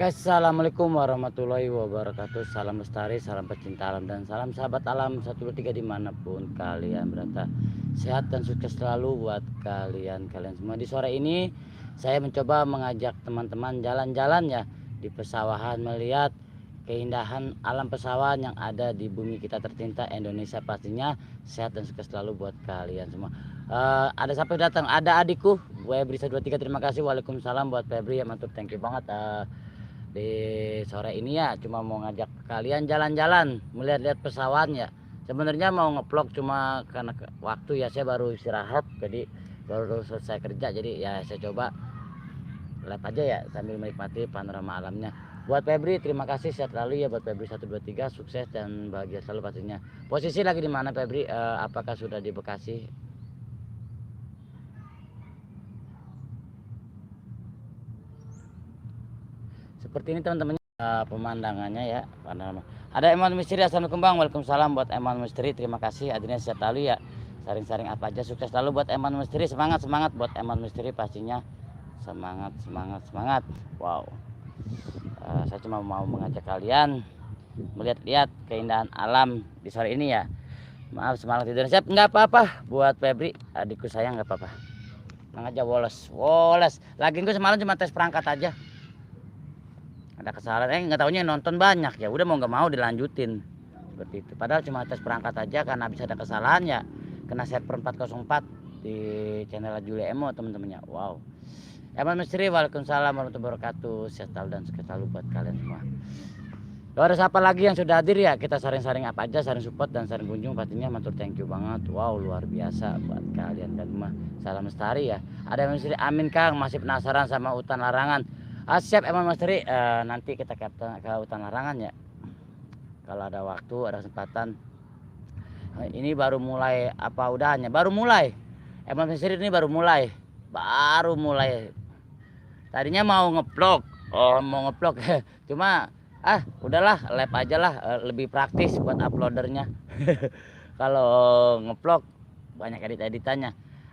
Oke, assalamualaikum warahmatullahi wabarakatuh. Salam lestari, salam pecinta alam, dan salam sahabat alam 123 dimanapun kalian berada. Sehat dan sukses selalu buat kalian semua. Di sore ini saya mencoba mengajak teman-teman jalan-jalan ya di pesawahan, melihat keindahan alam pesawahan yang ada di bumi kita tercinta Indonesia. Pastinya sehat dan sukses selalu buat kalian semua. Ada siapa yang datang? Ada adikku Febri 123. Terima kasih. Waalaikumsalam buat Febri ya, mantap, thank you banget. Di sore ini ya cuma mau ngajak kalian jalan-jalan melihat-lihat pesawat ya. Sebenarnya mau ngevlog cuma karena waktu ya, saya baru istirahat, jadi baru selesai kerja, jadi ya saya coba live aja ya sambil menikmati panorama alamnya. Buat Febri terima kasih, sehat selalu ya buat Febri 123, sukses dan bahagia selalu pastinya. Posisi lagi di mana Febri? Apakah sudah di Bekasi? Seperti ini teman-teman pemandangannya ya, panorama. Ada Eman Misteri, assalamualaikum bang. Waalaikumsalam buat Eman Misteri, terima kasih adanya sehat selalu ya, saring-saring apa aja sukses selalu buat Eman Misteri. Semangat buat Eman Misteri pastinya, semangat. Wow, saya cuma mau mengajak kalian melihat-lihat keindahan alam di sore ini ya. Maaf semangat tidur siap, nggak apa-apa buat Febri adikku sayang, nggak apa-apa. Nang aja woles lagi gue semalam cuma tes perangkat aja, ada kesalahan nggak tahunya nonton banyak ya, udah mau nggak mau dilanjutin seperti itu. Padahal cuma tes perangkat aja, karena habis ada kesalahan ya kena server 404 di channel Julia Emo teman-temannya. Wow, Eman Misteri, waalaikumsalam warahmatullahi wabarakatuh, sehat selalu dan sukses selalu buat kalian semua. Loh, ada siapa lagi yang sudah hadir ya, kita saring-saring apa aja, saring support dan saring kunjung pastinya, matur thank you banget. Wow, luar biasa buat kalian dan semua. Salam lestari ya. Ada Eman Misteri, amin Kang, masih penasaran sama hutan larangan. Siap Eman Misteri, nanti kita ke hutan larangan ya kalau ada waktu, ada kesempatan. Ini baru mulai apa udahnya, baru mulai Eman Misteri ini baru mulai tadinya mau ngevlog, cuma udahlah live aja lah, lebih praktis buat uploadernya. Kalau ngevlog banyak edit-editannya.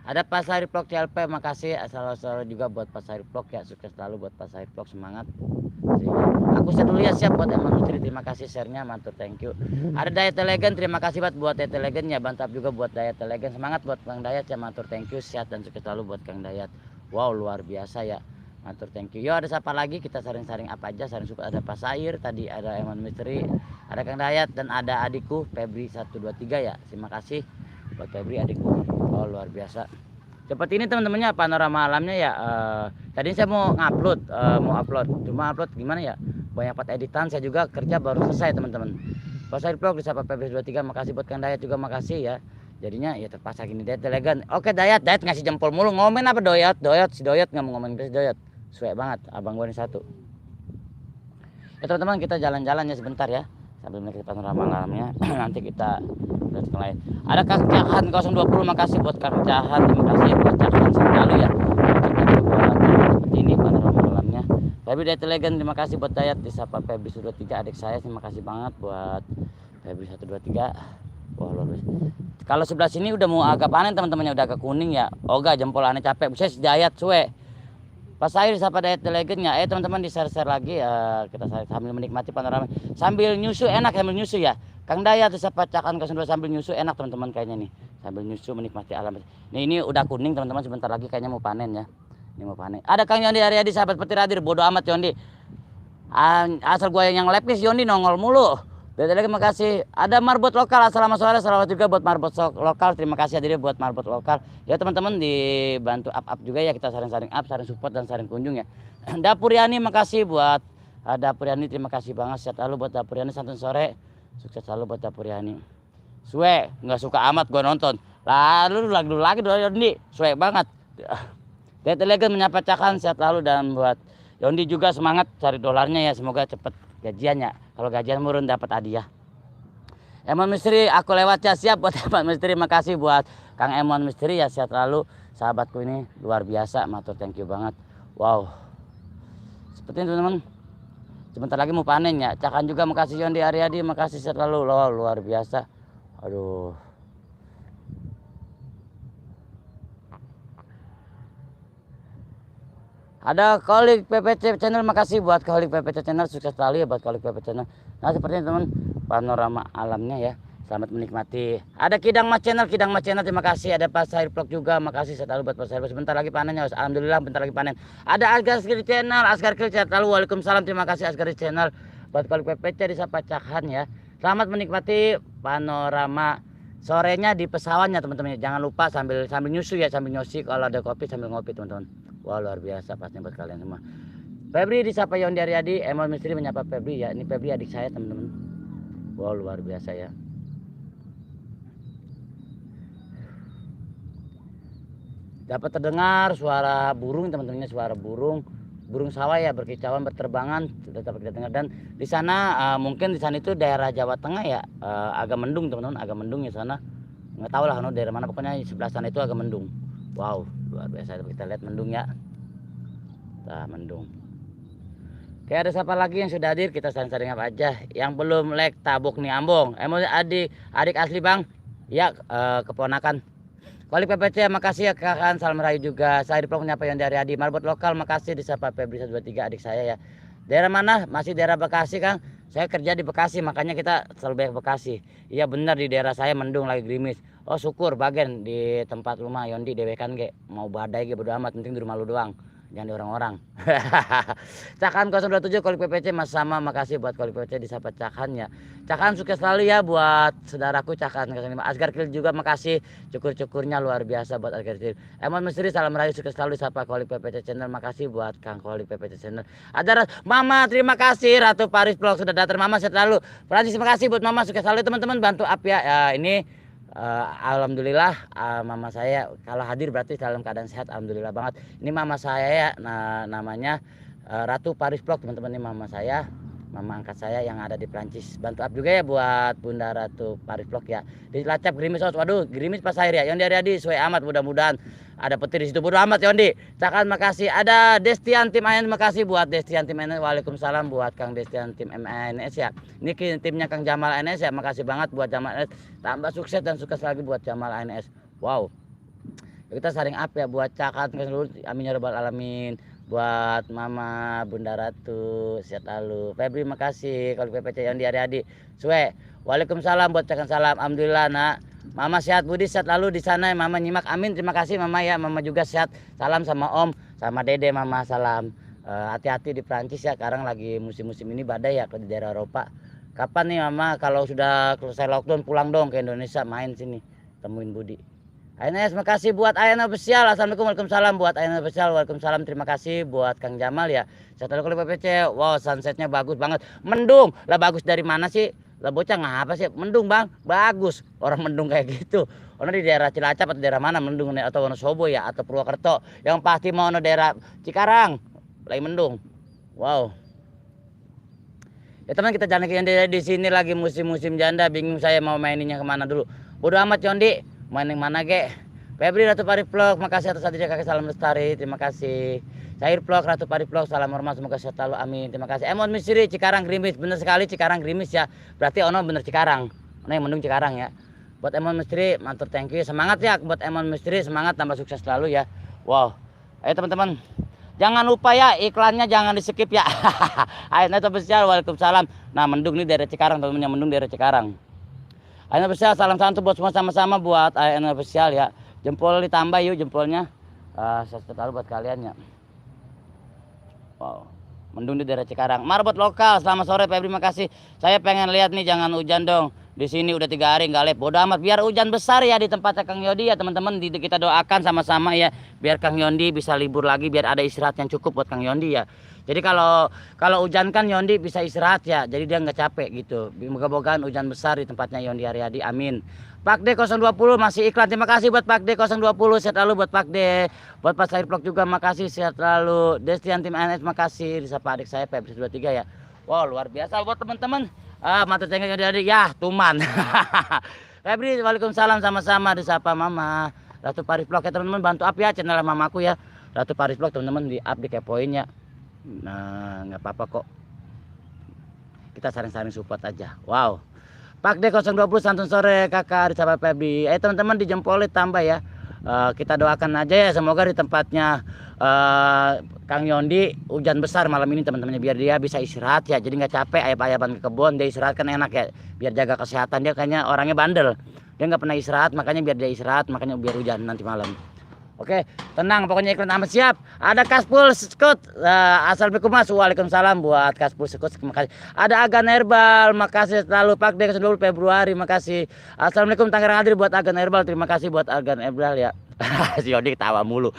Ada Pak Sari Vlog CLP, makasih. Assalamualaikum juga buat Pak Sari Vlog ya, sukses selalu buat Pak Sari Vlog, semangat. Aku share dulu ya, siap buat Eman Misteri, terima kasih share-nya, mantul, thank you. Ada Dayat Legend, terima kasih buat Dayat Legend ya, mantap juga buat Dayat Legend, semangat buat Kang Dayat ya, mantul, thank you, sehat dan sukses selalu buat Kang Dayat. Wow, luar biasa ya, mantul, thank you. Yo, ada siapa lagi, kita saring-saring apa aja, saring suka. Ada Pak Sair, tadi ada Eman Misteri, ada Kang Dayat, dan ada adikku Febri 123 ya, terima kasih buat Febri adikku. Oh, luar biasa. Seperti ini teman-temannya panorama alamnya ya. Tadi saya mau upload, cuma upload gimana ya, banyak part editan, saya juga kerja baru selesai teman-teman. Pas saya vlog di Sapa Febri 23, makasih buat Kang Dayat juga, makasih ya. Jadinya ya terpaksa gini, Dayat Legend. Oke Dayat ngasih jempol mulu, ngomen apa si Doyot nggak mau ngomen, si Doyot suek banget abang gue ini satu. Ya teman-teman, kita jalan-jalan ya sebentar ya sambil melihat panorama alamnya. Nanti kita lihat yang lain. Ada Kang Cahan 020, makasih buat Kang Cahan, terima kasih buat Cahan selalu ya. Seperti ini panorama alamnya. Febri Dayat Legend, terima kasih buat Dayat di Sapa Febri 123 adik saya, terima kasih banget buat Febri 123. Wah, luar biasa. Kalau sebelah sini udah mau agak panen teman-temannya, udah agak kuning ya. Oga jempol aneh capek, bisa si Dayat suwe. Pas saya Sapa Dayat Legendnya, teman-teman di share lagi ya, kita sambil menikmati panorama sambil nyusu, enak sambil nyusu ya. Kang Dayat Sapa Cakan 02 sambil nyusu enak teman-teman kayaknya nih, sambil nyusu menikmati alam. Nih ini udah kuning teman-teman, sebentar lagi kayaknya mau panen ya. Ini mau panen. Ada Kang Yondi Aryadi, sahabat petir hadir, bodo amat Yondi. Asal gue yang lepis Yondi nongol mulu. Terima kasih. Ada marbot lokal, assalamualaikum, selamat juga buat marbot lokal, terima kasih hadirnya buat marbot lokal ya teman-teman, dibantu up juga ya, kita saring-saring up, saring support dan saring kunjung ya. Dapur Yani, makasih buat Dapur Yani, terima kasih banget, sehat selalu buat Dapur Yani, santun sore, sukses selalu buat Dapur Yani. Suwe nggak suka amat gue nonton, lalu lagi Yondi suwe banget. Dayat Legend menyapa Cakan, sehat selalu, dan buat Yondi juga semangat cari dolarnya ya, semoga cepet gajiannya, kalau gajian murun dapat hadiah. Eman Misteri, aku lewat ya, siap buat Eman Misteri, makasih buat Kang Eman Misteri ya, sehat selalu sahabatku ini, luar biasa, matur thank you banget. Wow, seperti itu teman-teman, sebentar lagi mau panen ya. Cakan juga makasih, Yondi Aryadi makasih, sehat selalu. Loh, luar biasa. Aduh, Ada Kolik PPC channel, makasih buat Kolik PPC channel, sukses selalu ya buat Kolik PPC channel. Nah seperti teman panorama alamnya ya, selamat menikmati. Ada Kidang Mas channel, terima kasih. Ada Pak Sair Vlog juga, makasih selalu buat Pak Sair. Sebentar lagi panennya, alhamdulillah bentar lagi panen. Ada Asgar Skill channel, selalu waalaikumsalam, terima kasih Asgar channel. Buat Kolik PPC disapa Cakhan ya. Selamat menikmati panorama sorenya di pesawatnya teman-teman. Jangan lupa sambil nyusu ya, sambil nyosi, kalau ada kopi sambil ngopi teman-teman. Wah luar biasa pastinya buat kalian semua. Febri disapa Yondi Aryadi, Emon Misteri menyapa Febri ya. Ini Febri adik saya teman-teman. Wah luar biasa ya. Dapat terdengar suara burung teman-temannya, suara burung sawah ya, berkicauan berterbangan sudah dapat kita dengar. Dan di sana mungkin di sana itu daerah Jawa Tengah ya, agak mendung teman-teman, agak mendung di sana. Nggak tahu lah daerah mana, pokoknya di sebelah sana itu agak mendung. Wow luar biasa, kita lihat mendung ya. Nah mendung. Oke, ada siapa lagi yang sudah hadir? Kita saling-saling apa aja. Yang belum like tabuk nih ambong. Emang adik asli bang ya, keponakan Kolik PPC, makasih ya kakak. Salam rayu juga. Saya di vlog menyapa yang dari Adi. Marbot lokal, makasih disapa Febri 123 adik saya ya. Daerah mana? Masih daerah Bekasi Kang. Saya kerja di Bekasi, makanya kita selalu banyak Bekasi. Iya benar, di daerah saya mendung lagi gerimis. Oh syukur bagian di tempat rumah Yondi dewekan ge. Mau badai ge bodo amat, penting di rumah lu doang. Jangan di orang-orang. Cakhan 027 Kolik PPC mas sama, makasih buat Kolik PPC disapa Cakhan ya. Cakhan sukses selalu ya buat saudaraku Cakhan 05. Asgar Kil juga makasih, cukur-cukurnya luar biasa buat Asgar Kil. Emon Misteri salam rayu, sukses selalu disapa Kolik PPC channel, makasih buat Kang Kolik PPC channel. Ada Mama, terima kasih Ratu Paris Vlog sudah datang. Mama sehat selalu. Francis terima kasih buat Mama, sukses selalu teman-teman, bantu up ya. Ini alhamdulillah mama saya kalau hadir berarti dalam keadaan sehat, alhamdulillah banget. Ini mama saya ya, namanya Ratu Paris Vlog teman-teman. Ini mama saya, mama angkat saya yang ada di Prancis. Bantu up juga ya buat Bunda Ratu Paris Vlog ya. Di Lacap gerimis, waduh gerimis pas air ya. Yondi Aryadi sesuai amat, mudah-mudahan ada petir di situ, bodo amat Yondi. Cakhan makasih. Ada Destian tim ANS, makasih buat Destian tim ANS. Waalaikumsalam buat Kang Destian tim ANS ya. Ini timnya Kang Jamal ANS ya, makasih banget buat Jamal ANS. Tambah sukses dan sukses lagi buat Jamal ANS. Wow. Kita saring up ya buat Cakhan seluruh, amin ya rabbal alamin. Buat Mama Bunda Ratu sehat lalu. Febri makasih. Kalau PPC Yondi Aryadi. Suwe. Waalaikumsalam buat Cakhan, salam. Alhamdulillah nak. Mama sehat, Budi sehat lalu di sana. Mama nyimak, amin. Terima kasih Mama ya. Mama juga sehat. Salam sama Om, sama Dede. Mama salam. Hati-hati di Prancis ya. Sekarang lagi musim-musim ini badai ya, ke daerah Eropa. Kapan nih Mama kalau sudah selesai lockdown pulang dong ke Indonesia, main sini temuin Budi. ANS makasih buat Ayana Official. Assalamualaikum, waalaikumsalam buat Ayana Official. Waalaikumsalam, terima kasih buat Kang Jamal ya. Sehat lalu Kolik PPC. Wow sunsetnya bagus banget. Mendung lah, bagus dari mana sih? Lah bocah ngapa sih? Mendung bang, bagus. Orang mendung kayak gitu. Orang di daerah Cilacap atau daerah mana mendung nih, atau Wonosobo ya, atau Purwokerto. Yang pasti mau daerah Cikarang lagi mendung. Wow. Ya teman, kita jalan di sini lagi musim-musim janda. Bingung saya mau maininnya kemana dulu. Bodo amat Yondi, main yang mana ge? Febri Ratu Paris Vlog, makasih atas hadirnya kakek, salam lestari, terima kasih. Sair Vlog, Ratu Paris Vlog, salam hormat, semoga sehat selalu, amin. Terima kasih. Emon Misteri, Cikarang gerimis, bener sekali Cikarang gerimis ya. Berarti ono bener Cikarang, ono yang mendung Cikarang ya. Buat Emon Misteri, mantur thank you, semangat ya buat Emon Misteri, semangat, tambah sukses selalu ya. Wow, ayo teman-teman, jangan lupa ya iklannya jangan di skip ya. Ayat Official, waalaikumsalam. Nah mendung nih daerah Cikarang, teman-teman yang mendung daerah Cikarang. Ayat Official, salam satu buat semua, sama-sama buat Ayat Official ya. Jempol ditambah yuk jempolnya. Sehat selalu buat kalian ya. Wow, mendung di daerah Cikarang. Marbot lokal, selamat sore Febri, makasih. Saya pengen lihat nih, jangan hujan dong. Di sini udah 3 hari nggak lihat. Bodoh amat, biar hujan besar ya di tempatnya Kang Yondi ya teman-teman. Kita doakan sama-sama ya, biar Kang Yondi bisa libur lagi, biar ada istirahat yang cukup buat Kang Yondi ya. Jadi kalau hujan kan Yondi bisa istirahat ya, jadi dia nggak capek gitu. Moga-mogaan hujan besar di tempatnya Yondi Aryadi, amin. Pak D 020 masih iklan, terima kasih buat Pak D 020, sehat lalu buat Pak D. Buat Pak Sair Vlog juga makasih, sehat lalu. Destian tim ANS makasih, disapa adik saya Febri 23 ya. Wow luar biasa buat teman-teman. Mata cengkeh Yondi ya tuman. Febri waalaikumsalam, sama-sama disapa Mama Ratu Paris Vlog ya teman-teman, bantu up ya channel mamaku ya. Ratu Paris Vlog teman-teman, di up dikepoin ya. Nah nggak apa-apa kok, kita saling-saling support aja. Wow, Pak D 020 santun sore kakak disapa Febri. Teman-teman dijempolin tambah ya. Kita doakan aja ya, semoga di tempatnya Kang Yondi hujan besar malam ini teman-teman, biar dia bisa istirahat ya, jadi nggak capek ayap-ayapan ke kebun, dia istirahat kan enak ya, biar jaga kesehatan. Dia kayaknya orangnya bandel, dia nggak pernah istirahat, makanya biar dia istirahat, makanya biar hujan nanti malam. Oke, tenang pokoknya, iklan amat siap. Ada Kaspul Sekut, assalamualaikum mas. Waalaikumsalam buat Kaspul Sekut, makasih. Ada Agan Herbal, makasih selalu. Pak Dek 20 Februari, makasih. Assalamualaikum Tangerang Adri buat Agan Herbal, terima kasih buat Agan Herbal ya. Si Yondi ketawa mulu.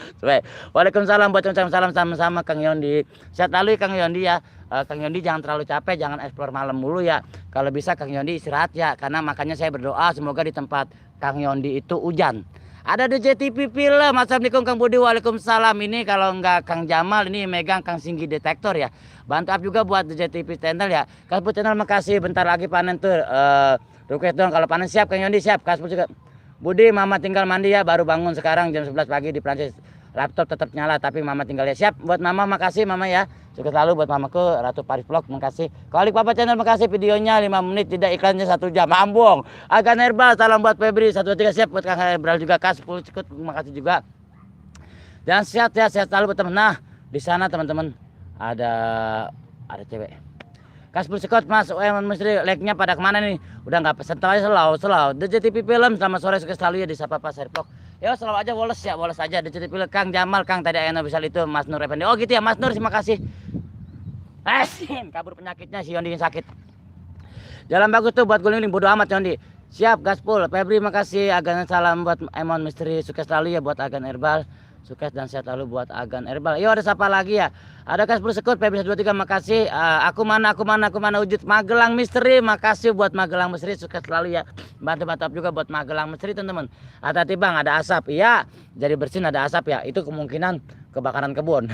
Waalaikumsalam buat salam sama-sama Kang Yondi. Sehat lalu Kang Yondi ya. Kang Yondi jangan terlalu capek, jangan explore malam mulu ya. Kalau bisa Kang Yondi istirahat ya, karena makanya saya berdoa semoga di tempat Kang Yondi itu hujan. Ada DJ TV Film, assalamualaikum Kang Budi, waalaikumsalam. Ini kalau enggak Kang Jamal, ini megang Kang Singgi Detektor ya. Bantu up juga buat DJ TV Channel ya. Kasbul Channel makasih, bentar lagi panen tuh. Request dong kalau panen, siap Kang Yondi, siap. Kasbul juga. Budi, mama tinggal mandi ya, baru bangun sekarang jam 11 pagi di Prancis. Laptop tetap nyala tapi mama tinggal ya. Siap buat mama, makasih mama ya. Sukses selalu buat mamaku Ratu Paris Vlog, makasih. Kolik Papa Channel makasih, videonya 5 menit tidak iklannya 1 jam. Ambung. Agan Herbal, salam buat Febri 123, siap buat Kang Herbal juga. Kaspul Sekut makasih juga. Dan sehat ya, sehat selalu buat teman. Nah, di sana teman-teman ada cewek. Kaspul Sekut Mas Misteri, like-nya pada kemana nih? Udah nggak pesen, tahu selalu. DJTV Film, selamat sore, sukses selalu ya di Sapa Pasar Vlog. Ya selalu aja woles ya, woles aja. DJTV Film, Kang Jamal, Kang tadi Ayana bisa itu, Mas Nur Effendi. Oh gitu ya Mas Nur, terima kasih. Asin, kabur penyakitnya si Yondi yang sakit. Jalan bagus tuh buat guling, bodo amat Yondi. Siap Gaspul. Febri makasih. Agan salam buat Emon Misteri, sukses selalu ya buat Agan Herbal. Sukses dan sehat selalu buat Agan Herbal. Yo ada siapa lagi ya? Ada Gaspul Sekut, Febri 123 makasih. Aku mana wujud Magelang Misteri, makasih buat Magelang Misteri, sukses selalu ya. Bantu juga buat Magelang Misteri teman-teman. Hati-hati Bang, ada asap. Iya, jadi bersin ada asap ya. Itu kemungkinan kebakaran kebun.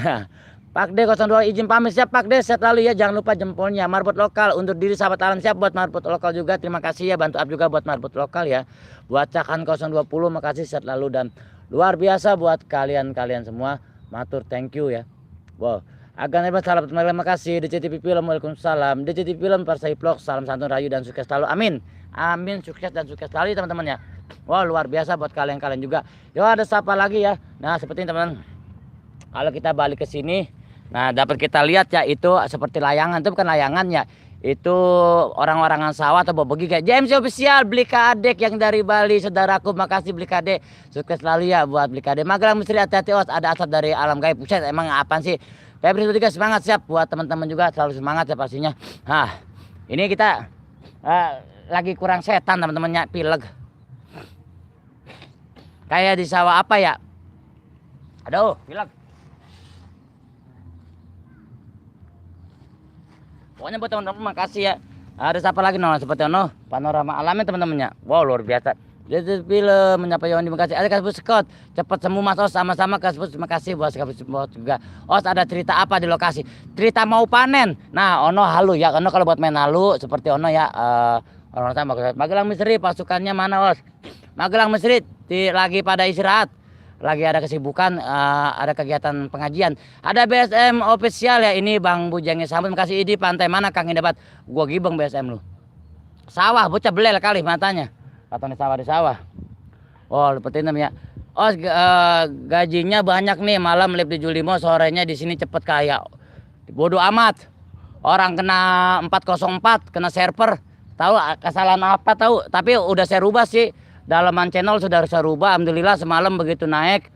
Pak D 02 izin pamit, siap Pak D, sehat lalu ya, jangan lupa jempolnya. Marbot lokal untuk diri sahabat alam, siap buat marbot lokal juga, terima kasih ya, bantu up juga buat marbot lokal ya. Buat Cakan 020 makasih, sehat lalu dan luar biasa buat kalian semua, matur thank you ya. Wow, Agan Herbal salam terima kasih. DJTV Film, waalaikumsalam. DJTV Film Persai Vlog, salam santun rayu dan sukses selalu, amin. Amin, sukses dan sukses selalu teman-teman ya. Wow, luar biasa buat kalian juga. Yo ada siapa lagi ya. Nah seperti teman-teman, kalau kita balik ke sini, nah dapat kita lihat ya, itu seperti layangan, itu bukan layangan ya, itu orang-orangan sawah atau bobegi kayak JMC Official. Beli Kadek yang dari Bali, saudaraku, makasih Beli Kadek, sukses selalu ya buat Beli Kadek. Magelang Misteri, hati-hati os, ada asap dari alam gaib. Buset, emang apaan sih? Febri juga semangat, siap buat teman-teman juga, selalu semangat ya pastinya. Nah ini kita lagi kurang setan teman-temannya, pileg kayak di sawah apa ya, aduh pileg. Pokoknya buat teman-teman makasih ya. Ada siapa lagi seperti panorama alamnya teman-temannya. Wow luar biasa. Jadi film menyapa Yondi makasih. Ada Kaspul Sekut, cepat sembuh Mas Os, sama-sama Kaspul, terima kasih buat Kaspul juga. Os ada cerita apa di lokasi? Cerita mau panen. Nah Ono halu ya, Ono kalau buat main halu seperti Ono ya. Orang sama Magelang Misteri, pasukannya mana Os? Magelang Misteri lagi pada istirahat. Lagi ada kesibukan, ada kegiatan pengajian. Ada BSM Official ya, ini Bang Bujangnya sambut, makasih. Ini pantai mana Kang yang dapat? Gua gibeng BSM lu. Sawah, bocah belel kali matanya. Katanya di sawah. Oh, seperti namanya. Oh, gajinya banyak nih, malam live di Julimo, sorenya di sini cepet kaya. Bodoh amat. Orang kena 404, kena server. Tahu kesalahan apa tahu? Tapi udah saya rubah sih. Dalaman channel sudah saya rubah, alhamdulillah semalam begitu naik,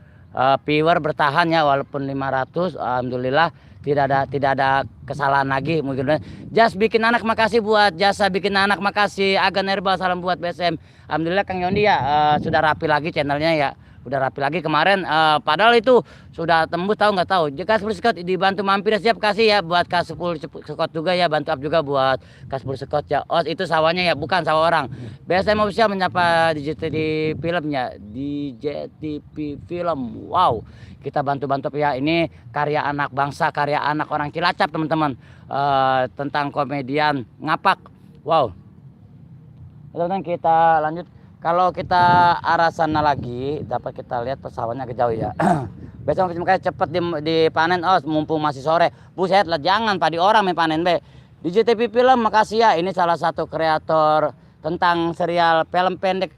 viewer bertahan ya walaupun 500, alhamdulillah tidak ada kesalahan lagi. Mungkin just bikin anak, makasih buat jasa bikin anak, makasih. Agan Herbal salam buat BSM. Alhamdulillah Kang Yondi ya sudah rapi lagi channelnya ya. Udah rapi lagi kemarin, padahal itu sudah tembus, tahu nggak tahu. Jika Kaspul Sekut dibantu mampir, siap kasih ya buat Kaspul Sekut juga ya, bantu up juga buat Kaspul Sekut ya. Oh itu sawahnya ya, bukan sawah orang. Biasanya mau bisa menyapa DJTV Filmnya, DJTV Film. Wow, kita bantu ya, ini karya anak bangsa, karya anak orang Cilacap teman-teman, tentang komedian ngapak. Wow, teman-teman kita lanjut. Kalau kita arah sana lagi, dapat kita lihat pesawatnya ke jauh ya. Besok makanya cepet dipanen, oh mumpung masih sore. Buset lah, jangan padi orang main panen be. DJTV Film makasih ya, ini salah satu kreator tentang serial film pendek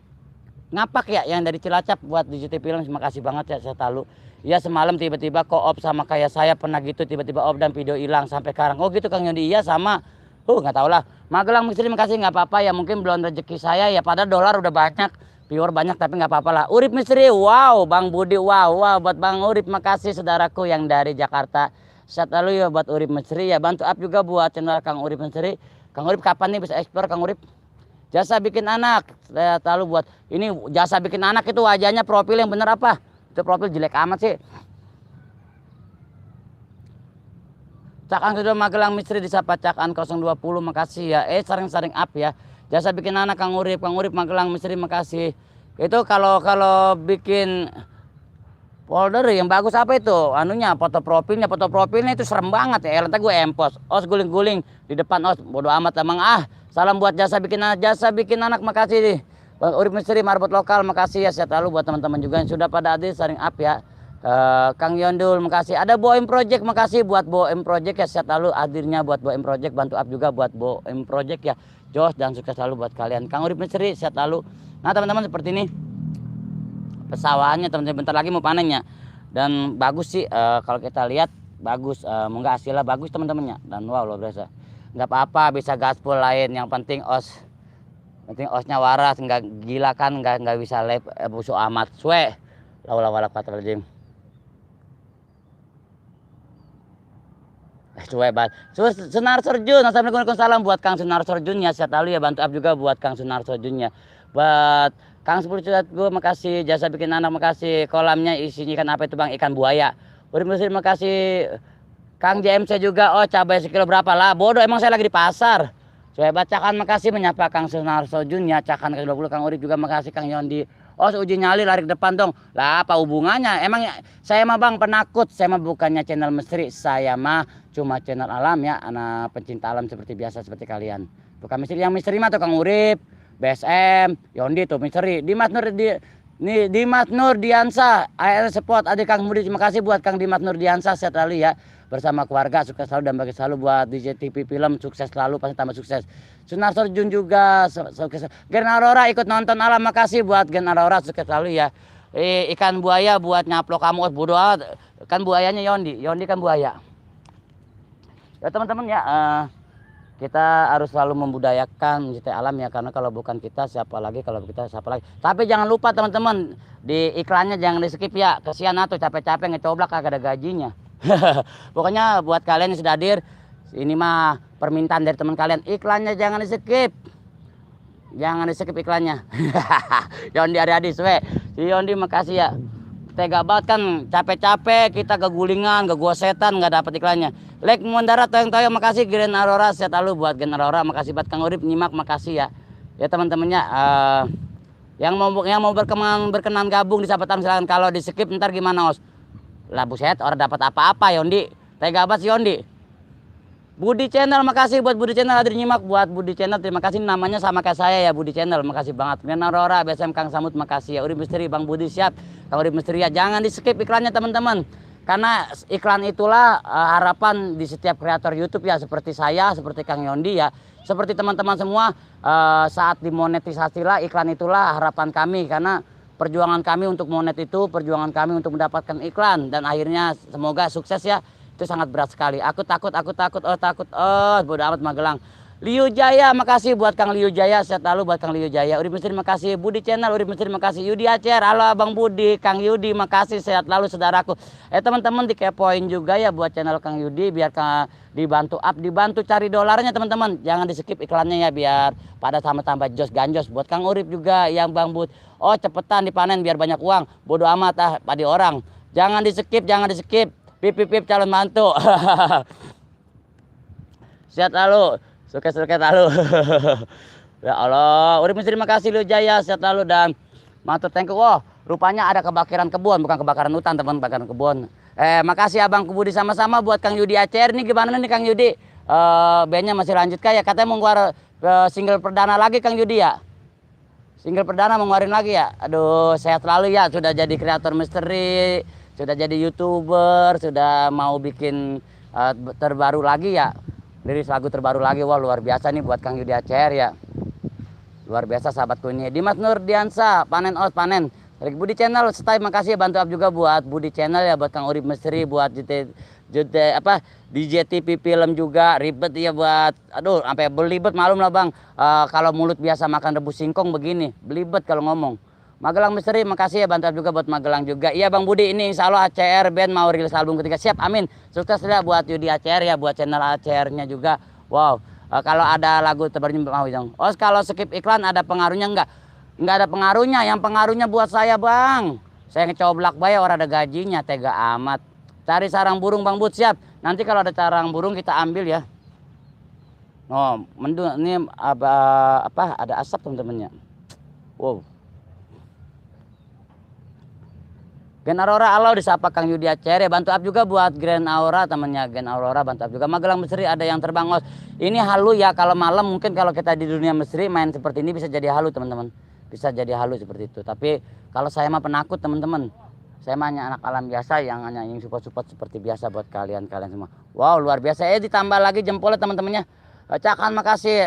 Ngapak ya yang dari Cilacap buat DJT Film, terima kasih banget ya saya tahu. Ya semalam tiba-tiba co-op sama kayak saya pernah gitu, tiba-tiba off dan video hilang sampai sekarang. Oh gitu Kang Yondi, iya sama. Nggak tahu lah. Magelang Misteri makasih, nggak apa-apa ya, mungkin belum rezeki saya ya, pada dolar udah banyak, viewer banyak, tapi nggak apa-apa lah. Urip Misteri, wow, Bang Budi, wow, buat Bang Urip, makasih saudaraku yang dari Jakarta. Sehat lalu ya buat Urip Misteri ya, bantu up juga buat channel Kang Urip Misteri. Kang Urip kapan nih bisa explore Kang Urip? Jasa bikin anak, saya tahu buat ini jasa bikin anak itu wajahnya profil yang bener apa? Itu profil jelek amat sih. Cakan sudah Magelang Misteri disapa Cakan 020, makasih ya. Sering-sering up ya. Jasa bikin anak Kang Urip Magelang Misteri, makasih. Itu kalau bikin folder yang bagus apa itu? Anunya foto profilnya itu serem banget ya. Lantai gue empos. Guling-guling di depan bodo amat emang Salam buat jasa bikin anak, makasih nih. Bang Urip Misteri Marbot Lokal, makasih ya. Sehat lalu buat teman-teman juga yang sudah pada hadir sering up ya. Kang Yondul, makasih. Ada Boem Project, makasih buat Boem Project ya. Sehat lalu hadirnya buat Boem Project, bantu up juga buat Boem Project ya. Jos dan sukses selalu buat kalian. Kang Urip Misteri sehat lalu. Nah teman-teman, seperti ini pesawahannya teman-teman, bentar lagi mau panennya. Dan bagus sih kalau kita lihat bagus, enggak hasilnya bagus teman-temannya. Dan wow luar biasa. Nggak apa-apa, bisa gaspol lain, yang penting osnya waras, nggak gila kan, nggak bisa live busuk amat. Suwe lawala kata rajim. Suwe banget. Sunar Serjun, assalamualaikum, salam buat Kang Sunar Serjun ya. Saya tahu ya, bantu up juga buat Kang Sunar Serjun ya. Buat Kang 10 juta gue makasih, jasa bikin anak makasih. Kolamnya isinya ikan apa itu Bang? Ikan buaya. Terima kasih. Kang JMC juga, cabai sekilo berapa lah? Bodoh, emang saya lagi di pasar. Saya bacakan, makasih menyapa Kang Sunarso Junya, Cakan ke-20, Kang Urip juga makasih, Kang Yondi. Uji nyali lari ke depan dong. Lah apa hubungannya? Emang saya mah Bang penakut, saya mah bukannya channel misteri, saya mah cuma channel alam ya, anak pencinta alam seperti biasa seperti kalian. Bukan misteri, yang misteri mah tuh Kang Urip, BSM, Yondi tuh misteri. Dimas Nur Diansa, AR Sport, adik Kang Budi, terima kasih buat Kang Dimas Nur Diansa, sehat lalu ya. Bersama keluarga sukses selalu dan bagi selalu buat DJTV Film, sukses selalu, pasti tambah sukses. Sunar Sorjun juga sukses. Gen Aurora ikut nonton alam, makasih buat Gen Aurora, sukses selalu ya. Ikan buaya buat nyaplok kamu, bodoh kan buayanya Yondi kan buaya. Ya teman-teman ya, kita harus selalu membudayakan DJT alam ya, karena kalau bukan kita siapa lagi, kalau kita siapa lagi. Tapi jangan lupa teman-teman, di iklannya jangan di skip ya, kesian tuh capek-capek ngecoblak kagak ada gajinya. Pokoknya buat kalian yang sudah hadir, ini mah permintaan dari teman kalian, iklannya jangan di skip, iklannya. Yondi Ariadi suwe, si Yondi makasih ya. Tega banget kan, capek-capek kita kegulingan, setan, nggak dapat iklannya. Like Mundara toyong makasih. Gen Aurora sehat lalu buat Gen Aurora, makasih buat Kang Urip nyimak, makasih ya. Ya teman-temannya, yang mau berkenan gabung di Sahabat Alam silakan. Kalau di skip ntar gimana lah buset, orang dapat apa-apa Yondi. Tega banget si Yondi. Budi Channel, makasih buat Budi Channel hadir nyimak, buat Budi Channel terima kasih, namanya sama kayak saya ya, Budi Channel, makasih banget. Gen Aurora, BSM Kang Samut, makasih ya. Urip Misteri Bang Budi siap. Kang Urip Misteri ya, jangan di skip iklannya teman-teman. Karena iklan itulah harapan di setiap kreator YouTube ya, seperti saya, seperti Kang Yondi ya, seperti teman-teman semua, saat dimonetisasi lah iklan itulah harapan kami, karena perjuangan kami untuk monet itu, perjuangan kami untuk mendapatkan iklan, dan akhirnya semoga sukses ya. Itu sangat berat sekali. Aku takut, bodo amat Magelang. Liu Jaya, makasih buat Kang Liu Jaya, sehat lalu buat Kang Liu Jaya. Urip Misteri makasih, Budi Channel, Urip Misteri makasih, Yudi Acer, halo Abang Budi, Kang Yudi makasih, sehat lalu saudaraku. Teman-teman dikepoin juga ya buat channel Kang Yudi, biar dibantu up, dibantu cari dolarnya teman-teman. Jangan di skip iklannya ya, biar pada tambah jos ganjos. Buat Kang Urip juga yang Bang Bud, cepetan dipanen biar banyak uang, bodo amat padi orang. Jangan di skip. Pip calon mantu. Sehat lalu, sukses lalu. Ya Allah, Urip Misteri makasih Liu Jaya, sehat lalu dan matur thank you. Rupanya ada kebakaran kebun, bukan kebakaran hutan teman, kebakaran kebun. Makasih Abang Budi, sama-sama buat Kang Yudi Acer. Ini gimana nih Kang Yudi? Bandnya masih lanjut kah ya? Katanya mau ngeluar single perdana lagi Kang Yudi ya? Single perdana mau ngeluarin lagi ya? Aduh, sehat selalu ya, sudah jadi kreator misteri, sudah jadi YouTuber, sudah mau bikin terbaru lagi ya. Liris lagu terbaru lagi, wah luar biasa nih buat Kang Yudi Acer ya. Luar biasa sahabatku ini. Dimas Nurdiansa, panen os panen. Rik Budi Channel, stay makasih ya, bantu up juga buat Budi Channel ya, buat Kang Urip Misteri, buat DJ TV Film juga ribet ya buat, aduh sampai belibet malum lah bang. Kalau mulut biasa makan rebus singkong begini, belibet kalau ngomong. Magelang Misteri, makasih ya, bantu up juga buat Magelang juga. Iya bang Budi, ini insya Allah ACR band mau rilis album ketiga, siap amin. Sukses ya buat Yudi ACR ya, buat channel ACR-nya juga. Wow, kalau ada lagu terbarunya mau dong. Oh kalau skip iklan ada pengaruhnya enggak? Enggak ada pengaruhnya, yang pengaruhnya buat saya bang. Saya ngecoblak bayar orang ada gajinya, tega amat. Cari sarang burung bang Bud, siap. Nanti kalau ada sarang burung kita ambil ya. Oh, mendung ini apa ada asap teman-temannya. Wow. Gen Aurora Alau disapa Kang Yudi Acer ya, bantu up juga buat Grand Aura temannya Gen Aurora, bantu up juga. Magelang Misteri ada yang terbang os. Ini halu ya, kalau malam mungkin kalau kita di dunia misteri main seperti ini bisa jadi halu teman-teman. Bisa jadi halu seperti itu. Tapi kalau saya mah penakut teman-teman. Saya mah hanya anak alam biasa yang hanya ingin support-support seperti biasa buat kalian-kalian semua. Wow, luar biasa. Ditambah lagi jempolnya teman-temannya. Cakan makasih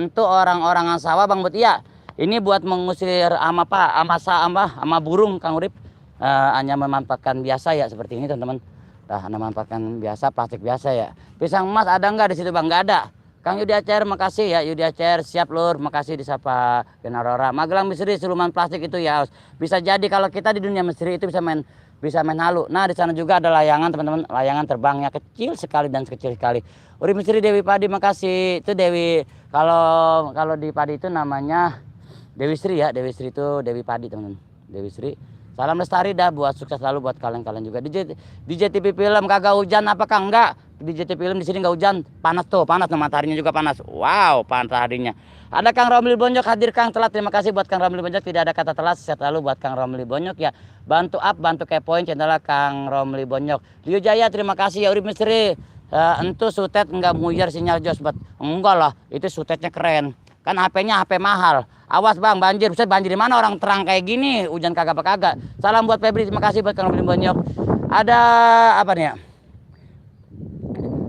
untuk orang-orang sawah Bang Bud. Iya, ini buat mengusir ama burung Kang Urip. Hanya memanfaatkan biasa ya seperti ini teman-teman. Memanfaatkan biasa, plastik biasa ya. Pisang emas ada nggak di situ Bang? Nggak ada. Kang Yudi Acer makasih ya, Yudi Acer siap lur, makasih disapa Gen Aurora. Magelang Misteri siluman plastik itu ya, bisa jadi kalau kita di dunia misteri itu bisa main halu. Nah di sana juga ada layangan teman-teman, layangan terbangnya kecil sekali dan kecil sekali. Urip Misteri Dewi Padi makasih. Itu Dewi, kalau di Padi itu namanya Dewi Sri ya, Dewi Sri itu Dewi Padi teman-teman, Dewi Sri. Salam lestari dah, buat sukses selalu buat kalian-kalian juga. DJ TV Film kagak hujan apakah enggak? DJ TV Film di sini enggak hujan, panas tuh, panas tuh, mataharinya juga panas. Wow, panas mataharinya. Ada Kang Romli Bonyok hadir Kang telat. Terima kasih buat Kang Romli Bonyok, tidak ada kata telat, sehat selalu buat Kang Romli Bonyok ya. Bantu up, bantu kepoin channel Kang Romli Bonyok. Liu Jaya terima kasih ya. Urip Misteri. Entu sutet enggak muyar sinyal jos, enggak lah, itu sutetnya keren. Kan HP-nya HP mahal. Awas bang, banjir. Bisa banjir di mana orang terang kayak gini, hujan kagak. Salam buat Febri, terima kasih buat Kang Romli Bonyok. Ada apa nih ya?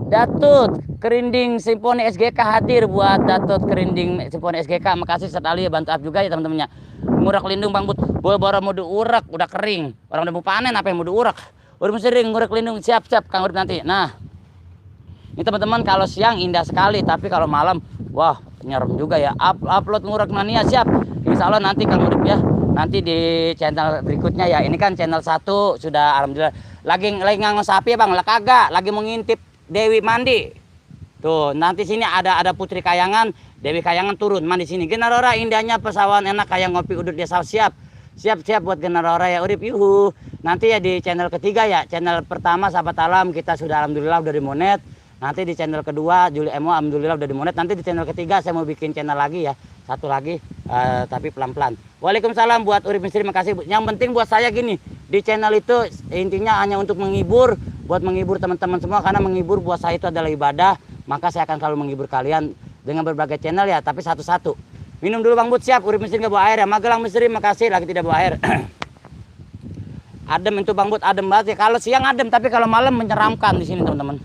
Datut Kerinding Simfoni SGK hadir buat Datut Kerinding Simfoni SGK. Makasih sekali ya, bantu up juga ya teman-temannya. Ngurak lindung Bang Bud. Baru mau diurak udah kering. Orang udah mau panen apa yang mau diurak? Udah sering ngurak lindung, siap-siap Kang Urip nanti. Nah, ini teman-teman kalau siang indah sekali, tapi kalau malam wah nyerem juga ya. Upload ngurak mania siap. Insya Allah nanti Kang Urip ya. Nanti di channel berikutnya ya. Ini kan channel 1 sudah alhamdulillah. Lagi ngangon sapi ya Bang, lah kagak. Lagi mau ngintip Dewi mandi. Tuh, nanti sini ada Putri Kayangan, Dewi Kayangan turun mandi sini. Gen Aurora indahnya pesawahan enak kayak ngopi udut desa, siap. Siap buat Gen Aurora ya Urip yuhu. Nanti ya di channel ketiga ya. Channel pertama Sahabat Alam kita sudah alhamdulillah udah dimonet. Nanti di channel kedua Juli Emo alhamdulillah udah dimonet. Nanti di channel ketiga saya mau bikin channel lagi ya. Satu lagi tapi pelan-pelan. Waalaikumsalam buat Urip Misteri, makasih. Yang penting buat saya gini, di channel itu intinya hanya untuk menghibur, buat menghibur teman-teman semua, karena menghibur buat saya itu adalah ibadah. Maka saya akan selalu menghibur kalian dengan berbagai channel ya, tapi satu-satu. Minum dulu Bang Bud, siap. Urip Misteri nggak bawa air ya. Magelang Misteri makasih lagi tidak bawa air. Adem itu Bang Bud, adem banget ya. Kalau siang adem, tapi kalau malam menyeramkan di sini teman-teman.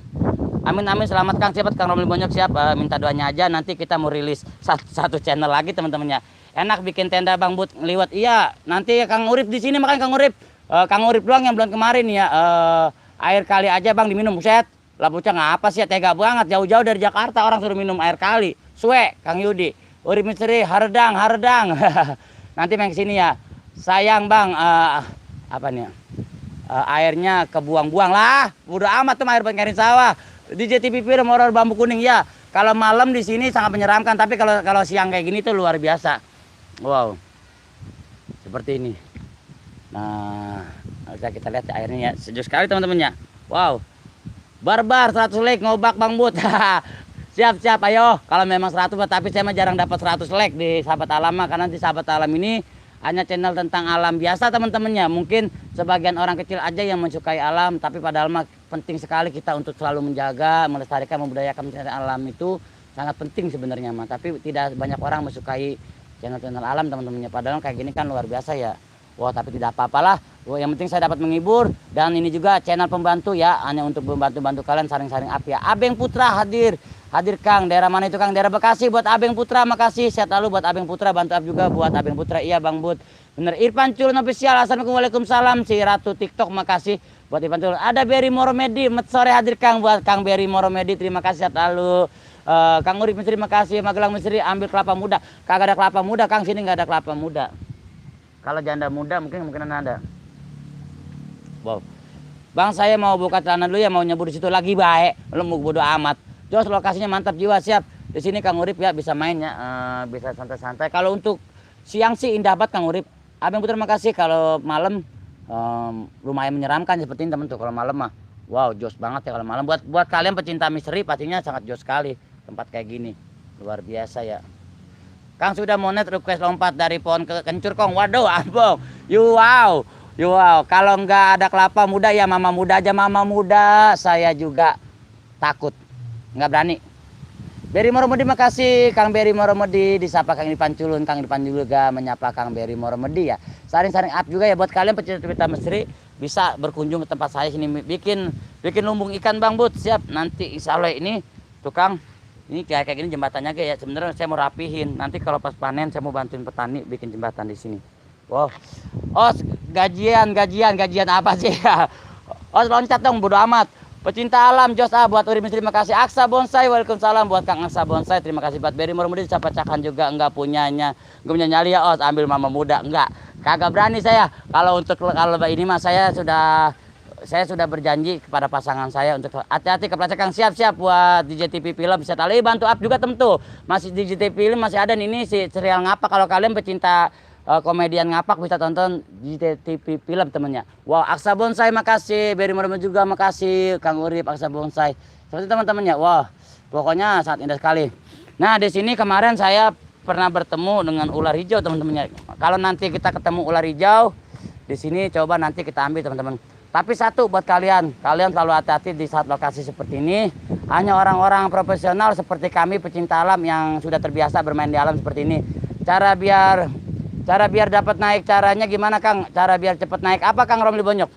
Amin amin, selamat Kang, siap Kang Romli Bonyok siap. Minta doanya aja, nanti kita mau rilis satu channel lagi teman-temannya. Enak bikin tenda Bang Bud ngeliwat. Iya, nanti Kang Urip di sini, makanya Kang Urip doang yang bulan kemarin ya. Air kali aja Bang diminum, buset. Lah bocah ngapa sih ya, tega banget, jauh-jauh dari Jakarta orang suruh minum air kali. Suwe Kang Yudi. Urip Misteri hardang. Nanti main kesini ya. Sayang Bang, apa nih? Airnya kebuang-buang lah. Udah amat tuh air buat ngarin sawah. Di JTV Film horor bambu kuning ya. Kalau malam di sini sangat menyeramkan, tapi kalau siang kayak gini tuh luar biasa. Wow. Seperti ini. Nah, bisa kita lihat airnya ya. Sejuk sekali teman-temannya. Wow. Barbar 100 like ngobak Bang Bud. Siap ayo. Kalau memang 100, tapi saya mah jarang dapat 100 like di Sahabat Alam, karena di Sahabat Alam ini hanya channel tentang alam biasa teman-temannya. Mungkin sebagian orang kecil aja yang mensukai alam, tapi padahal mah penting sekali kita untuk selalu menjaga, melestarikan, membudayakan alam itu sangat penting sebenarnya mah. Tapi tidak banyak orang mensukai channel alam teman-temannya. Padahal kayak gini kan luar biasa ya. Wah, tapi tidak apa-apalah. Wah, yang penting saya dapat menghibur, dan ini juga channel pembantu ya, hanya untuk membantu-bantu kalian saring-saring api ya. Abeng Putra hadir. Hadir Kang, daerah mana itu Kang? Daerah Bekasi. Buat Abeng Putra makasih. Sehat lalu buat Abeng Putra, bantu up juga buat Abeng Putra. Iya Bang Bud. Bener. Irfan Culun official. Assalamualaikum waalaikumsalam. Si Ratu TikTok makasih buat Irfan Culun. Ada Berry Moromedi. Sore hadir Kang, buat Kang Berry Moromedi. Terima kasih sehat lalu. Kang Urip Misteri makasih. Magelang Misteri ambil kelapa muda. Kagak ada kelapa muda Kang, sini nggak ada kelapa muda. Kalau janda muda mungkin ada. Wow. Bang, saya mau buka celana dulu ya, mau nyebur di situ lagi baik. Lu mau bodo amat. Jos, lokasinya mantap jiwa, siap. Di sini Kang Urip ya bisa mainnya, bisa santai-santai. Kalau untuk siang sih indah banget Kang Urip. Abang Putra makasih. Kalau malam lumayan menyeramkan seperti ini teman tuh. Kalau malam mah wow, jos banget ya kalau malam. Buat kalian pecinta misteri pastinya sangat jos sekali tempat kayak gini. Luar biasa ya. Kang sudah monet request lompat dari pohon ke kencur Kong. Waduh, abang. Wow. Kalau nggak ada kelapa muda ya mama muda aja, mama muda. Saya juga takut. Nggak berani. Berry Moromedi makasih. Kang Berry Moromedi disapa Kang Irfan Culun. Kang Irfan juga menyapa Kang Berry Moromedi ya. Saring-saring up juga ya buat kalian pecinta misteri, bisa berkunjung ke tempat saya sini bikin lumbung ikan Bang Bud. Siap. Nanti insya Allah ini tukang ini kayak gini jembatannya ya. Sebenarnya saya mau rapihin. Nanti kalau pas panen saya mau bantuin petani bikin jembatan di sini. Wow. Oh, gajian apa sih ya? Oh, loncat dong bodo amat. Pecinta alam Jos buat Urip Misteri terima kasih. Aksa Bonsai waalaikumsalam buat Kang Aksa Bonsai terima kasih. Buat Berry Moromedi siapa cakan juga enggak punya nyali ya. Oh, ambil mama muda enggak. Kagak berani saya. Kalau ini mah saya sudah berjanji kepada pasangan saya untuk hati-hati ke Kang, siap buat DJ TV Film bisa tali bantu up juga tentu. Masih DJ TV Film masih ada nih, ini si serial Ngapak. Kalau kalian pecinta komedian Ngapak bisa tonton di TV Film temennya. Wow, Aksa Bonsai makasih, Berry Moromedi juga makasih, Kang Urip, Aksa Bonsai. Seperti teman-temannya. Wah, pokoknya sangat indah sekali. Nah, di sini kemarin saya pernah bertemu dengan ular hijau teman-temannya. Kalau nanti kita ketemu ular hijau di sini coba nanti kita ambil teman-teman. Tapi satu buat kalian selalu hati-hati di saat lokasi seperti ini. Hanya orang-orang profesional seperti kami pecinta alam yang sudah terbiasa bermain di alam seperti ini. Cara biar dapat naik, caranya gimana Kang? Cara biar cepat naik apa Kang Romli Bonyok?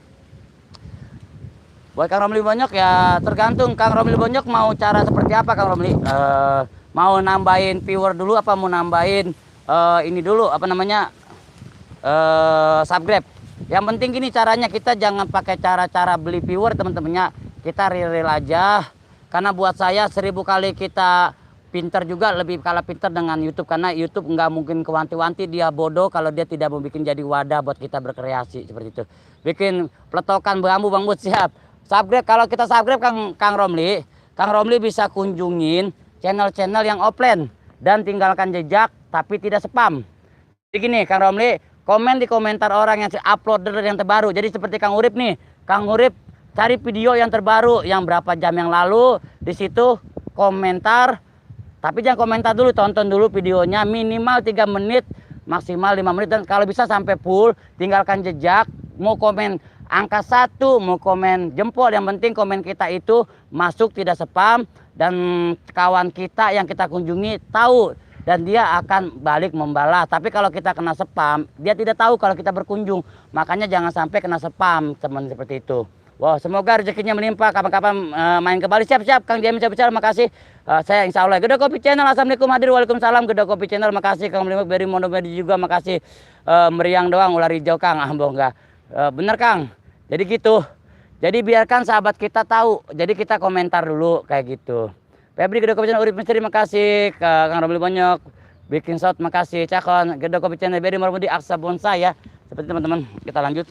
Buat Kang Romli Bonyok ya tergantung Kang Romli Bonyok mau cara seperti apa Kang Romli? Mau nambahin viewer dulu apa mau nambahin ini dulu apa namanya subscribe? Yang penting gini caranya, kita jangan pakai cara-cara beli viewer teman-temannya. Kita real aja. Karena buat saya 1000 kali kita pinter juga lebih kalah pinter dengan YouTube, karena YouTube nggak mungkin kewanti-wanti dia bodoh kalau dia tidak mau bikin jadi wadah buat kita berkreasi seperti itu. Bikin peletokan bambu Bang Bud siap. Subscribe, kalau kita subscribe Kang Romli bisa kunjungin channel-channel yang offline dan tinggalkan jejak tapi tidak spam. Jadi gini Kang Romli, komen di komentar orang yang uploader yang terbaru. Jadi seperti Kang Urip nih, Kang Urip cari video yang terbaru yang berapa jam yang lalu, di situ komentar. Tapi jangan komentar dulu, tonton dulu videonya minimal 3 menit, maksimal 5 menit. Dan kalau bisa sampai full, tinggalkan jejak. Mau komen angka 1, mau komen jempol. Yang penting komen kita itu masuk tidak spam. Dan kawan kita yang kita kunjungi tahu. Dan dia akan balik membalas. Tapi kalau kita kena spam, dia tidak tahu kalau kita berkunjung. Makanya jangan sampai kena spam, teman seperti itu. Wow, semoga rezekinya melimpah. Kapan-kapan main ke Bali. Siap-siap Kang Jamin siap-siap. Makasih. Saya insya Allah. Gede Kopi Channel. Assalamualaikum hadir. Waalaikumsalam. Gede Kopi Channel. Makasih. Kang Berry Moromedi juga. Makasih. Meriang doang. Ular hijau Kang. Boh enggak. Bener Kang. Jadi gitu. Jadi biarkan sahabat kita tahu. Jadi kita komentar dulu kayak gitu. Febri Gede Kopi Channel. Urip Misteri. Makasih. Kang Romli Bonyok. Bikin Shot. Makasih. Cakon. Gede Kopi Channel. Berry Moromedi. Aksa Bonsai ya. Seperti teman-teman. Kita lanjut.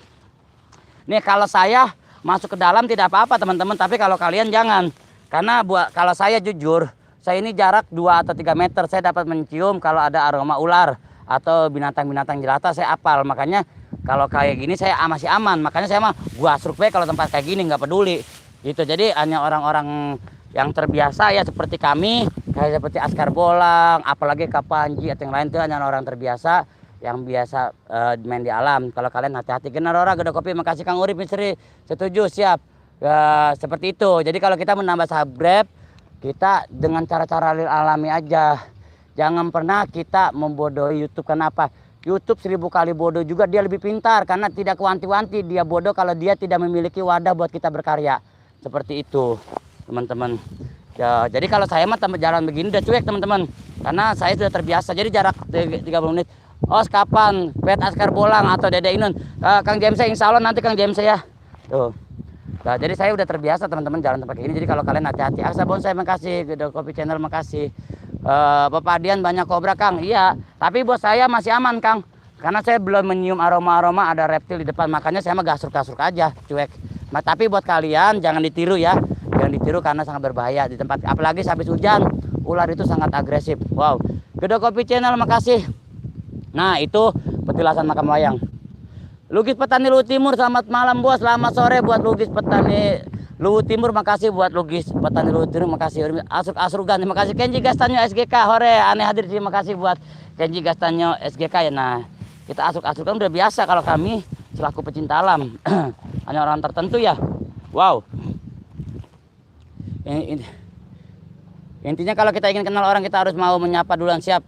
Nih kalau saya masuk ke dalam tidak apa-apa teman-teman, tapi kalau kalian jangan. Karena kalau saya jujur, saya ini jarak 2 atau 3 meter saya dapat mencium kalau ada aroma ular atau binatang-binatang jelata, saya apal. Makanya kalau kayak gini saya masih aman. Makanya saya mah gua survei kalau tempat kayak gini nggak peduli. Gitu. Jadi hanya orang-orang yang terbiasa ya seperti kami, kayak seperti Askar Bolang, apalagi Kapanji atau yang lain itu hanya orang terbiasa yang biasa main di alam. Kalau kalian hati-hati. Generora Gede Kopi, makasih Kang Urip Misteri. Setuju, siap. Seperti itu. Jadi kalau kita menambah subscribe, kita dengan cara-cara alami aja. Jangan pernah kita membodohi YouTube. Kenapa? YouTube 1000 kali bodoh juga, dia lebih pintar karena tidak kewanti-wanti. Dia bodoh kalau dia tidak memiliki wadah buat kita berkarya. Seperti itu, teman-teman. Ya, jadi kalau saya mah jalan begini udah cuek, teman-teman. Karena saya sudah terbiasa. Jadi jarak 30 menit. Os kapan? Pet Askar Bolang atau Dede Inun. Kang James, insya Allah nanti Kang James ya. Tuh. Nah, jadi saya udah terbiasa teman-teman jalan tempat ini. Jadi kalau kalian hati-hati. Aksa Bonsai makasih, Gede Kopi Channel makasih. Bapak Dian banyak kobra Kang. Iya, tapi buat saya masih aman Kang. Karena saya belum menyium aroma-aroma ada reptil di depan. Makanya saya mah gasruk-gasruk aja, cuek. Nah, tapi buat kalian jangan ditiru ya. Jangan ditiru karena sangat berbahaya di tempat. Apalagi habis hujan, ular itu sangat agresif. Wow. Gede Kopi Channel makasih. Nah, itu petilasan makam wayang. Lugis Petani Luhut Timur, selamat malam bos, selamat sore buat Lugis Petani Luhut Timur, makasih buat Lugis Petani Luhut Timur, makasih. Asruk-asrugan, terima kasih. Kenji Gastanyo SGK, hore, aneh hadir, terima kasih buat Kenji Gastanyo SGK ya. Nah, kita asruk-asrukan udah biasa kalau kami selaku pecinta alam, hanya orang tertentu ya. Wow. Intinya kalau kita ingin kenal orang kita harus mau menyapa duluan, siap.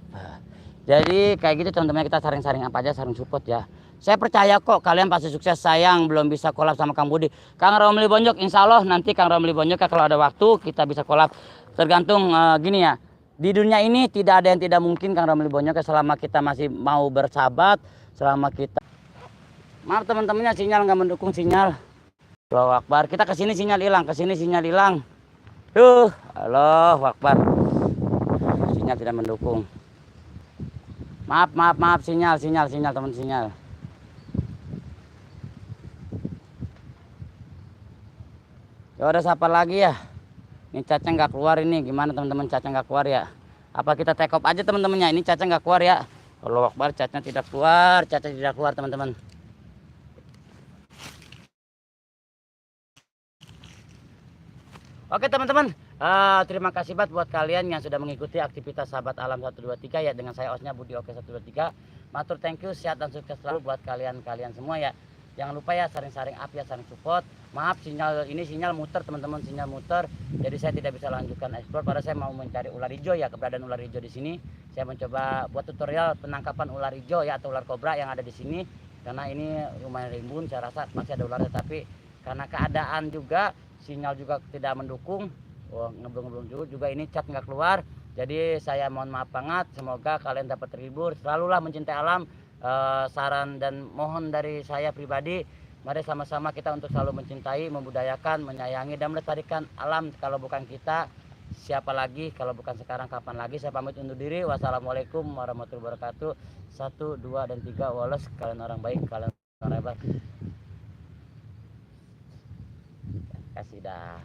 Jadi kayak gitu teman-teman, kita saring-saring apa aja, saring support ya. Saya percaya kok kalian pasti sukses. Sayang belum bisa kolab sama Kang Budi. Kang Romli Bonjok, insya Allah nanti Kang Romli Bonjok kalau ada waktu kita bisa kolab. Tergantung gini ya. Di dunia ini tidak ada yang tidak mungkin Kang Romli Bonjok selama kita masih mau bersahabat. Selama kita. Maaf teman-temannya sinyal nggak mendukung sinyal. Allahu Akbar. Kita kesini sinyal hilang, kesini sinyal hilang. Allahu Akbar. Sinyal tidak mendukung. Maaf sinyal teman sinyal. Ya udah siapa lagi ya? Ini Caca nggak keluar ini. Gimana teman-teman, Caca nggak keluar ya? Apa kita take off aja teman-temannya? Ini Caca nggak keluar ya? Allahu Akbar, Caca tidak keluar, teman-teman. Oke teman-teman, terima kasih banget buat kalian yang sudah mengikuti aktivitas Sahabat Alam 123 ya, dengan saya osnya Budi Oke 123. Matur thank you, sehat dan sukses selalu buat kalian semua ya. Jangan lupa ya saring-saring up ya, saring support. Maaf sinyal muter teman-teman, sinyal muter. Jadi saya tidak bisa lanjutkan explore pada saya mau mencari ular hijau ya, keberadaan ular hijau di sini. Saya mencoba buat tutorial penangkapan ular hijau ya atau ular kobra yang ada di sini. Karena ini lumayan rimbun, saya rasa masih ada ularnya, tapi karena keadaan juga sinyal juga tidak mendukung, ngeblung juga ini cat nggak keluar. Jadi saya mohon maaf banget, semoga kalian dapat terhibur, selalulah mencintai alam. Saran dan mohon dari saya pribadi, mari sama-sama kita untuk selalu mencintai, membudayakan, menyayangi dan melestarikan alam. Kalau bukan kita siapa lagi, kalau bukan sekarang kapan lagi. Saya pamit undur diri, wassalamualaikum warahmatullahi wabarakatuh. 1, 2 dan 3. Wallace, kalian orang baik, kalian orang hebat. Kasih dah.